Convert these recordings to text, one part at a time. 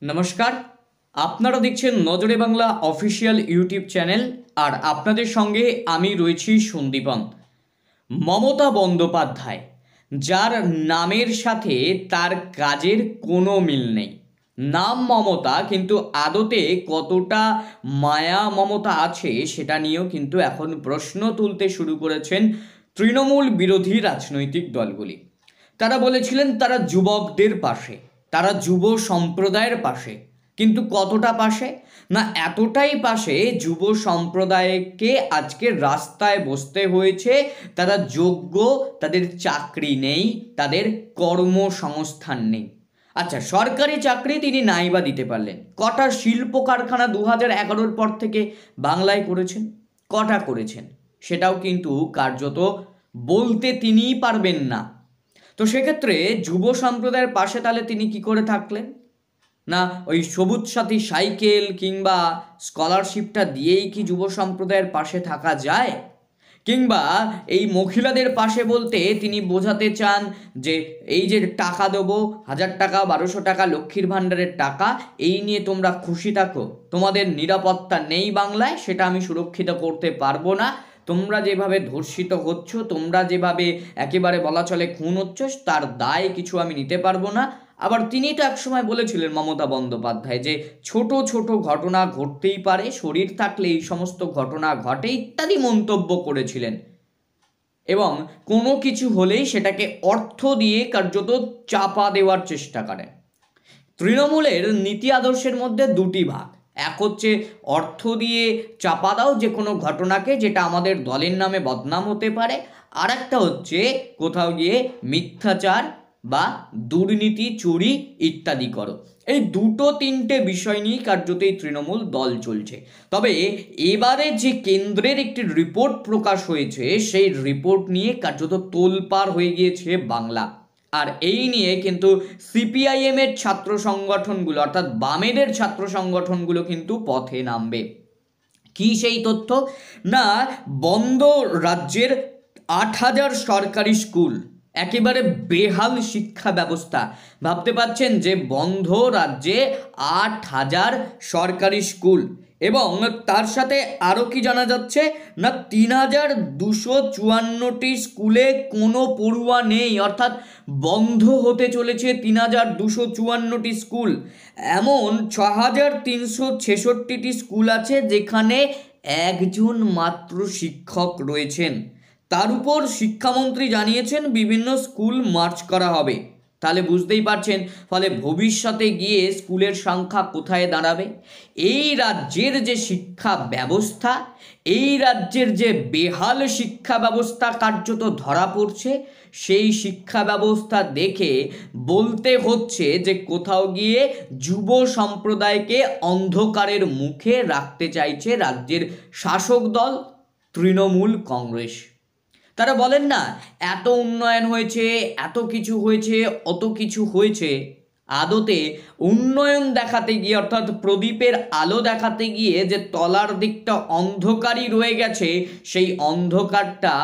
নমস্কার, আপনারা দেখছেন নজরে বাংলা অফিসিয়াল ইউটিউব চ্যানেল। আর আপনাদের সঙ্গে আমি রয়েছি সন্দীপন। মমতা বন্দ্যোপাধ্যায়, যার নামের সাথে তার কাজের কোনো মিল নেই। নাম মমতা, কিন্তু আদতে কতটা মায়া মমতা আছে সেটা নিয়েও কিন্তু এখন প্রশ্ন তুলতে শুরু করেছেন তৃণমূল বিরোধী রাজনৈতিক দলগুলি। তারা বলেছিলেন তারা যুবকদের পাশে, তারা যুব সম্প্রদায়ের পাশে, কিন্তু কতটা পাশে? না, এতটাই পাশে যুব সম্প্রদায়কে আজকে রাস্তায় বসতে হয়েছে। তারা যোগ্য, তাদের চাকরি নেই, তাদের কর্মসংস্থান নেই। আচ্ছা, সরকারি চাকরি তিনি নাইবা দিতে পারলেন। কটা শিল্প কারখানা 2011-র পর থেকে বাংলায় করেছেন? কটা করেছেন সেটাও কিন্তু কার্যত বলতে তিনিই পারবেন না। তো সেক্ষেত্রে যুব সম্প্রদায়ের পাশে তাহলে তিনি কি করে থাকলেন? না ওই সবুজ সাথী সাইকেল কিংবা স্কলারশিপটা দিয়েই কি যুব সম্প্রদায়ের পাশে থাকা যায়? কিংবা এই মহিলাদের পাশে বলতে তিনি বোঝাতে চান যে এই যে টাকা দেবো, 1000 টাকা, 1200 টাকা, লক্ষ্মীর ভাণ্ডারের টাকা, এই নিয়ে তোমরা খুশি থাকো, তোমাদের নিরাপত্তা নেই বাংলায়, সেটা আমি সুরক্ষিত করতে পারবো না, তোমরা যেভাবে ধর্ষিত হচ্ছ, তোমরা যেভাবে একেবারে বলা চলে খুন হচ্ছ, তার দায় কিছু আমি নিতে পারবো না। আবার তিনি তো একসময় বলেছিলেন মমতা বন্দ্যোপাধ্যায় যে ছোট ছোট ঘটনা ঘটতেই পারে, শরীর থাকলে এই সমস্ত ঘটনা ঘটে ইত্যাদি মন্তব্য করেছিলেন। এবং কোনো কিছু হলেই সেটাকে অর্থ দিয়ে কার্যত চাপা দেওয়ার চেষ্টা করেন। তৃণমূলের নীতি আদর্শের মধ্যে দুটি ভাগ। এক হচ্ছে অর্থ দিয়ে চাপা দাও যে কোনো ঘটনাকে, যেটা আমাদের দলের নামে বদনাম হতে পারে। আর একটা হচ্ছে কোথাও গিয়ে মিথ্যাচার বা দুর্নীতি, চুরি ইত্যাদি করো। এই দুটো তিনটে বিষয় নিয়ে কার্যত এই তৃণমূল দল চলছে। তবে এবারে যে কেন্দ্রের একটি রিপোর্ট প্রকাশ হয়েছে, সেই রিপোর্ট নিয়ে কার্যত তোলপাড় হয়ে গিয়েছে বাংলা। আর এই নিয়ে কিন্তু সিপিআইএমের ছাত্র সংগঠনগুলো, অর্থাৎ বামেদের ছাত্র সংগঠনগুলো কিন্তু পথে নামবে। কি সেই তথ্য? না, বন্ধ রাজ্যের 8000 সরকারি স্কুল, একেবারে বেহাল শিক্ষা ব্যবস্থা। ভাবতে পারছেন যে বন্ধ রাজ্যে 8000 সরকারি স্কুল, এবং তার সাথে আরও কি জানা যাচ্ছে না 3254টি স্কুলে কোনো পড়ুয়া নেই, অর্থাৎ বন্ধ হতে চলেছে 3254টি স্কুল। এমন 6366টি স্কুল আছে যেখানে একজন মাত্র শিক্ষক রয়েছেন। তার উপর শিক্ষামন্ত্রী জানিয়েছেন বিভিন্ন স্কুল মার্চ করা হবে। তাহলে বুঝতেই পারছেন, ফলে ভবিষ্যতে গিয়ে স্কুলের সংখ্যা কোথায় দাঁড়াবে। এই রাজ্যের যে শিক্ষা ব্যবস্থা, এই রাজ্যের যে বেহাল শিক্ষা ব্যবস্থা কার্যত ধরা পড়ছে, সেই শিক্ষা ব্যবস্থা দেখে বলতে হচ্ছে যে কোথাও গিয়ে যুব সম্প্রদায়কে অন্ধকারের মুখে রাখতে চাইছে রাজ্যের শাসক দল তৃণমূল কংগ্রেস। তারা বলেন না এত উন্নয়ন হয়েছে, এত কিছু হয়েছে, অত কিছু হয়েছে। আদতে উন্নয়ন দেখাতে গিয়ে, অর্থাৎ প্রদীপের আলো দেখাতে গিয়ে যে তলার দিকটা অন্ধকারই রয়ে গেছে, সেই অন্ধকারটা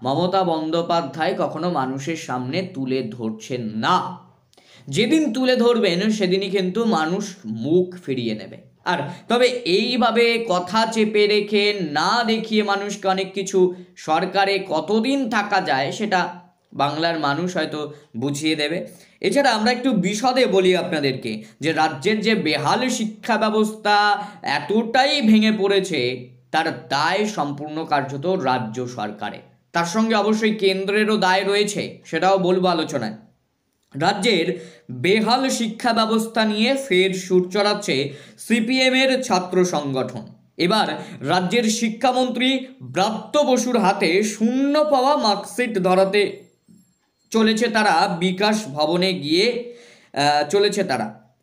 মমতা বন্দ্যোপাধ্যায় কখনো মানুষের সামনে তুলে ধরছেন না। যেদিন তুলে ধরবেন সেদিনই কিন্তু মানুষ মুখ ফিরিয়ে নেবে। আর তবে এইভাবে কথা চেপে রেখে না দেখিয়ে মানুষকে অনেক কিছু সরকারে কতদিন থাকা যায় সেটা বাংলার মানুষ হয়তো বুঝিয়ে দেবে। এছাড়া আমরা একটু বিশদে বলি আপনাদেরকে যে রাজ্যের যে বেহাল শিক্ষা ব্যবস্থা এতটাই ভেঙে পড়েছে, তার দায় সম্পূর্ণ কার্যত রাজ্য সরকারে। তার সঙ্গে অবশ্যই কেন্দ্রেরও দায় রয়েছে, সেটাও বলবো আলোচনায়। রাজ্যের বেহাল শিক্ষা ব্যবস্থা নিয়ে ফের সুর চড়াচ্ছে সিপিএমের ছাত্র সংগঠন। এবার রাজ্যের শিক্ষামন্ত্রী ব্রাত্য বসুর হাতে শূন্য পাওয়া মার্কশিট ধরাতে চলেছে তারা বিকাশ ভবনে গিয়ে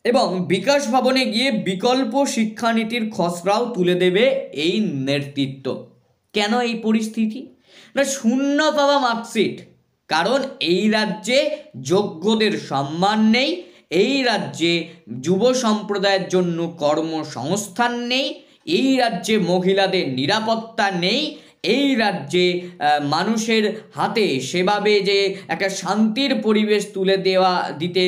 এবং বিকাশ ভবনে গিয়ে বিকল্প শিক্ষানীতির খসড়াও তুলে দেবে এই নেতৃত্ব। কেন এই পরিস্থিতি? না, শূন্য পাওয়া মার্কশিট, কারণ এই রাজ্যে যোগ্যদের সম্মান নেই, এই রাজ্যে যুব সম্প্রদায়ের জন্য কর্মসংস্থান নেই, এই রাজ্যে মহিলাদের নিরাপত্তা নেই, এই রাজ্যে মানুষের হাতে সেভাবে যে একটা শান্তির পরিবেশ তুলে দিতে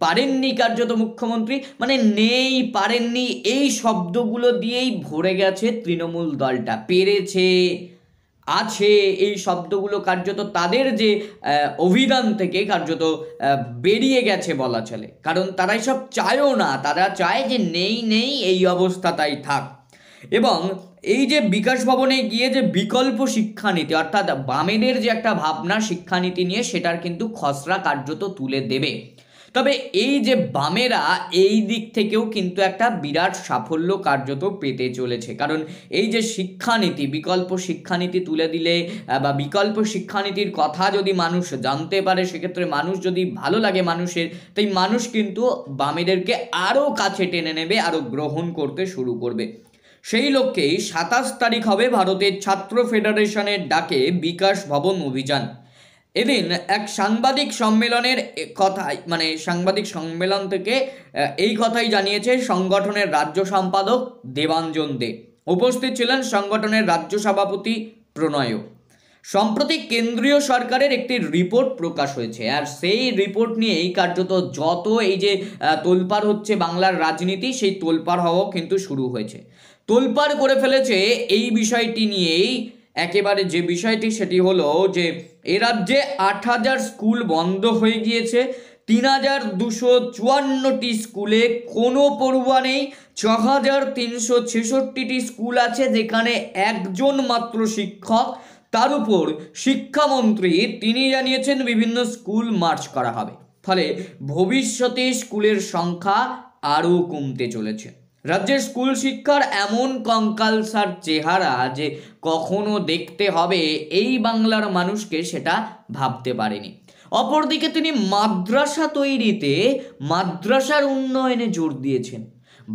পারেননি কার্যত মুখ্যমন্ত্রী, মানে নেই, পারেননি, এই শব্দগুলো দিয়েই ভরে গেছে তৃণমূল দলটা। পেরেছে, আছে, এই শব্দগুলো কার্যত তাদের যে অভিধান থেকে কার্যত বেরিয়ে গেছে বলা চলে। কারণ তারা এসব চায়ও না, তারা চায় যে নেই নেই এই অবস্থাটাই থাক। এবং এই যে বিকাশ ভবনে গিয়ে যে বিকল্প শিক্ষানীতি, অর্থাৎ বামেদের যে একটা ভাবনা শিক্ষানীতি নিয়ে, সেটার কিন্তু খসড়া কার্যত তুলে দেবে। তবে এই যে বামেরা এই দিক থেকেও কিন্তু একটা বিরাট সাফল্য কার্যত পেতে চলেছে। কারণ এই যে শিক্ষানীতি, বিকল্প শিক্ষানীতি তুলে দিলে বা বিকল্প শিক্ষানীতির কথা যদি মানুষ জানতে পারে, সেক্ষেত্রে মানুষ যদি ভালো লাগে মানুষের, তাই মানুষ কিন্তু বামেদেরকে আরও কাছে টেনে নেবে, আরও গ্রহণ করতে শুরু করবে। সেই লক্ষ্যেই 27 তারিখ হবে ভারতের ছাত্র ফেডারেশনের ডাকে বিকাশ ভবন অভিযান। এদিন এক সাংবাদিক সম্মেলনের কথাই, মানে সাংবাদিক সম্মেলন থেকে এই কথাই জানিয়েছে সংগঠনের রাজ্য সম্পাদক দেবাঞ্জন দে। উপস্থিত ছিলেন সংগঠনের রাজ্য সভাপতি প্রণয়। সম্প্রতি কেন্দ্রীয় সরকারের একটি রিপোর্ট প্রকাশ হয়েছে, আর সেই রিপোর্ট নিয়েই কার্যত যত এই যে তোলপাড় হচ্ছে বাংলার রাজনীতি, সেই তোলপাড় হওয়াও কিন্তু শুরু হয়েছে। তোলপাড় করে ফেলেছে এই বিষয়টি নিয়েই। একেবারে যে বিষয়টি সেটি হলো যে এ রাজ্যে 8,000 স্কুল বন্ধ হয়ে গিয়েছে, 3,254টি স্কুলে কোনো পড়ুয়া নেই, 6,366টি স্কুল আছে যেখানে একজন মাত্র শিক্ষক। তার উপর শিক্ষামন্ত্রী তিনি জানিয়েছেন বিভিন্ন স্কুল মার্চ করা হবে, ফলে ভবিষ্যতে স্কুলের সংখ্যা আরও কমতে চলেছে। রাজ্যের স্কুল শিক্ষার এমন কঙ্কালসার চেহারা যে কখনো দেখতে হবে এই বাংলার মানুষকে, সেটা ভাবতে পারেনি। অপরদিকে তিনি মাদ্রাসা তৈরিতে, মাদ্রাসার উন্নয়নে জোর দিয়েছেন।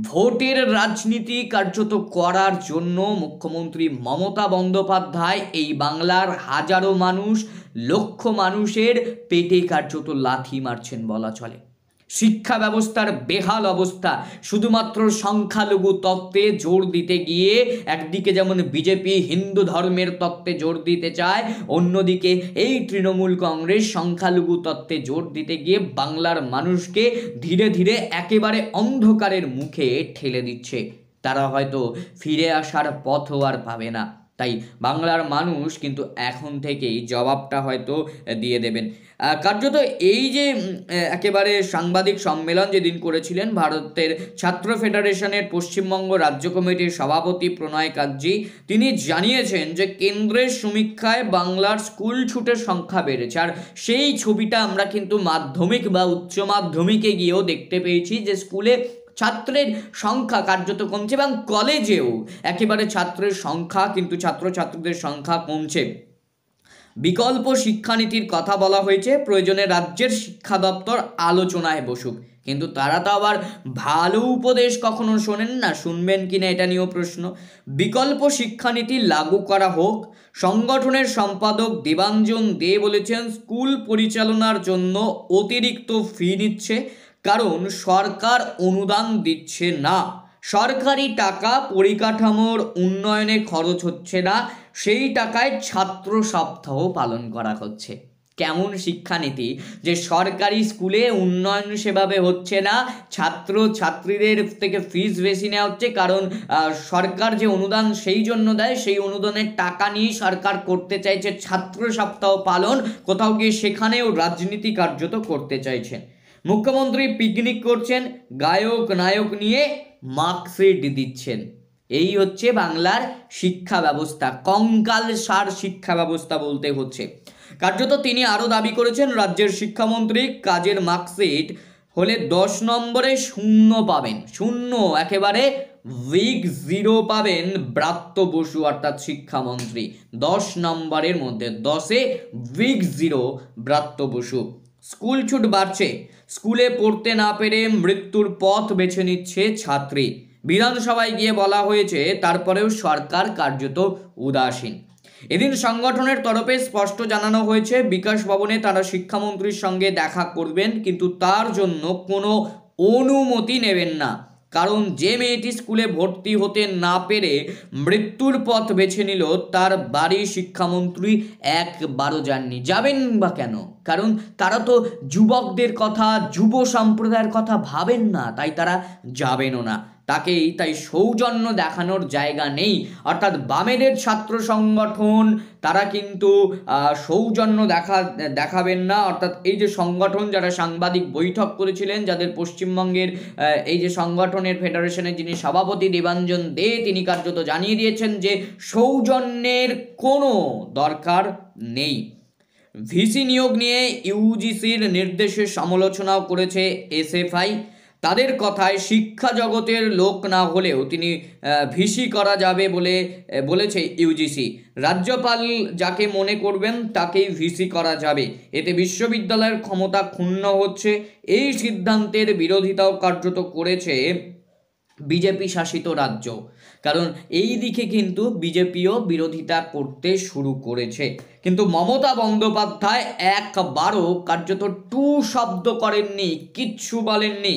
ভোটের রাজনীতি কার্যত করার জন্য মুখ্যমন্ত্রী মমতা বন্দ্যোপাধ্যায় এই বাংলার হাজারো মানুষ, লক্ষ মানুষের পেটে কার্যত লাথি মারছেন বলা চলে। শিক্ষা ব্যবস্থার বেহাল অবস্থা শুধুমাত্র সংখ্যালঘু তত্ত্বে জোর দিতে গিয়ে, একদিকে যেমন বিজেপি হিন্দু ধর্মের তত্ত্বে জোর দিতে চায়, অন্যদিকে এই তৃণমূল কংগ্রেস সংখ্যালঘু তত্ত্বে জোর দিতে গিয়ে বাংলার মানুষকে ধীরে ধীরে একেবারে অন্ধকারের মুখে ঠেলে দিচ্ছে। তারা হয়তো ফিরে আসার পথও আর পাবে না। তাই বাংলার মানুষ কিন্তু এখন থেকেই জবাবটা হয়তো দিয়ে দেবেন। কার্যত এই যে একেবারে সাংবাদিক সম্মেলন যেদিন করেছিলেন ভারতের ছাত্র ফেডারেশনের পশ্চিমবঙ্গ রাজ্য কমিটির সভাপতি প্রণয় কাঞ্জি, তিনি জানিয়েছেন যে কেন্দ্রের সমীক্ষায় বাংলার স্কুল ছুটের সংখ্যা বেড়েছে। আর সেই ছবিটা আমরা কিন্তু মাধ্যমিক বা উচ্চ মাধ্যমিকে গিয়েও দেখতে পেয়েছি যে স্কুলে ছাত্রের সংখ্যা কার্যত কমছে, এবং কলেজেও একেবারে ছাত্রের সংখ্যা কিন্তু ছাত্রছাত্রীদের সংখ্যা কমছে। বিকল্প শিক্ষানীতির কথা বলা হয়েছে, প্রয়োজনে রাজ্যের শিক্ষা দপ্তর আলোচনায় বসুক। কিন্তু তারা তো আবার ভালো উপদেশ কখনো শোনেন না, শুনবেন কিনা এটা নিয়েও প্রশ্ন। বিকল্প শিক্ষানীতি লাগু করা হোক। সংগঠনের সম্পাদক দেবাঞ্জন দে বলেছেন স্কুল পরিচালনার জন্য অতিরিক্ত ফি নিচ্ছে, কারণ সরকার অনুদান দিচ্ছে না। সরকারি টাকা পরিকাঠামোর উন্নয়নে খরচ হচ্ছে না, সেই টাকায় ছাত্র সপ্তাহ পালন করা হচ্ছে। কেমন শিক্ষানীতি যে সরকারি স্কুলে উন্নয়ন সেভাবে হচ্ছে না, ছাত্র ছাত্রীদের থেকে ফিস বেশি নেওয়া হচ্ছে, কারণ সরকার যে অনুদান সেই জন্য দেয়, সেই অনুদানের টাকা নিয়ে সরকার করতে চাইছে ছাত্র সপ্তাহ পালন, কোথাও গিয়ে সেখানেও রাজনীতি কার্যত করতে চাইছেন। মুখ্যমন্ত্রী পিকনিক করছেন, গায়ক নায়ক নিয়ে মার্কশিট দিচ্ছেন। এই হচ্ছে বাংলার শিক্ষা ব্যবস্থা, কঙ্কালসার শিক্ষা ব্যবস্থা বলতে হচ্ছে। কার্যত তিনি আরও দাবি করেছেন রাজ্যের শিক্ষামন্ত্রী কাজের মার্কশিট হলে 10 নম্বরে 0 পাবেন, 0 একেবারে উইক 0 পাবেন ব্রাত্য বসু অর্থাৎ শিক্ষামন্ত্রী। 10 নম্বরের মধ্যে 10-এ উইক 0 ব্রাত্য বসু। স্কুল ছুট বাড়ছে, স্কুলে পড়তে না পেরে মৃত্যুর পথ বেছে নিচ্ছে ছাত্রী। বিধানসভায় গিয়ে বলা হয়েছে, তারপরেও সরকার কার্যত উদাসীন। এদিন সংগঠনের তরফে স্পষ্ট জানানো হয়েছে বিকাশ ভবনে তারা শিক্ষামন্ত্রীর সঙ্গে দেখা করবেন, কিন্তু তার জন্য কোনো অনুমতি নেবেন না। কারণ যে মেয়েটি স্কুলে ভর্তি হতে না পেরে মৃত্যুর পথ বেছে নিল তার বাড়ির শিক্ষামন্ত্রী একবারও যাননি। যাবেন বা কেন? কারণ তারা তো যুবকদের কথা, যুব সম্প্রদায়ের কথা ভাবেন না, তাই তারা যাবেনও না। তাই সৌজন্য দেখানোর জায়গা নেই। অর্থাৎ বামেদের ছাত্র সংগঠন তারা কিন্তু সৌজন্য দেখাবেন না। অর্থাৎ এই যে সংগঠন যারা সাংবাদিক বৈঠক করেছিলেন, যাদের পশ্চিমবঙ্গের এই যে সংগঠনের ফেডারেশনের যিনি সভাপতি দেবাঞ্জন দে, তিনি কার্যত জানিয়ে দিয়েছেন যে সৌজন্যের কোনো দরকার নেই। ভিসি নিয়োগ নিয়ে ইউজিসির নির্দেশের সমালোচনাও করেছে এসএফআই। তাদের কথায় শিক্ষা জগতের লোক না হলেও তিনি ভিসি করা যাবে বলেছে ইউজিসি। রাজ্যপাল যাকে মনে করবেন তাকেই ভিসি করা যাবে। এতে বিশ্ববিদ্যালয়ের ক্ষমতা ক্ষুণ্ণ হচ্ছে। এই সিদ্ধান্তের বিরোধিতাও কার্যত করেছে বিজেপি শাসিত রাজ্য। কারণ এই দিকে কিন্তু বিজেপিও বিরোধিতা করতে শুরু করেছে, কিন্তু মমতা বন্দ্যোপাধ্যায় একবারও কার্যত টু শব্দ করেননি, কিচ্ছু বলেননি।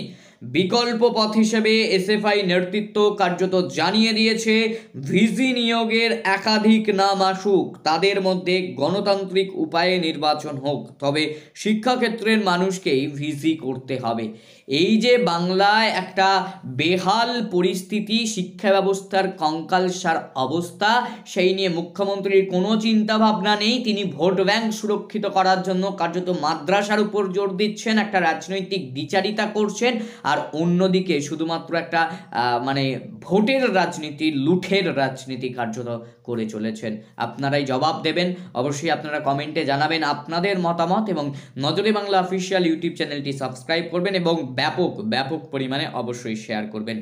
বিকল্প পথ হিসেবে এসএফআই নেতৃত্ব কার্যত জানিয়ে দিয়েছে ভিসি নিয়োগের একাধিক নাম আসুক, তাদের মধ্যে গণতান্ত্রিক উপায়ে নির্বাচন হোক, তবে শিক্ষাক্ষেত্রের মানুষকেই ভিসি করতে হবে। এই যে বাংলায় একটা বেহাল পরিস্থিতি, শিক্ষা ব্যবস্থার কঙ্কালসার অবস্থা, সেই নিয়ে মুখ্যমন্ত্রীর কোনো চিন্তা ভাবনা নেই। তিনি ভোট ব্যাংক সুরক্ষিত করার জন্য কার্যত মাদ্রাসার উপর জোর দিচ্ছেন, একটা রাজনৈতিক দ্বিচারিতা করছেন, আর অন্যদিকে শুধুমাত্র একটা ভোটের রাজনীতি, লুঠের রাজনীতি কার্যত করে চলেছেন। আপনারাই জবাব দেবেন। অবশ্যই আপনারা কমেন্টে জানাবেন আপনাদের মতামত, এবং নজরে বাংলা অফিসিয়াল ইউটিউব চ্যানেলটি সাবস্ক্রাইব করবেন এবং ব্যাপক পরিমাণে অবশ্যই শেয়ার করবেন।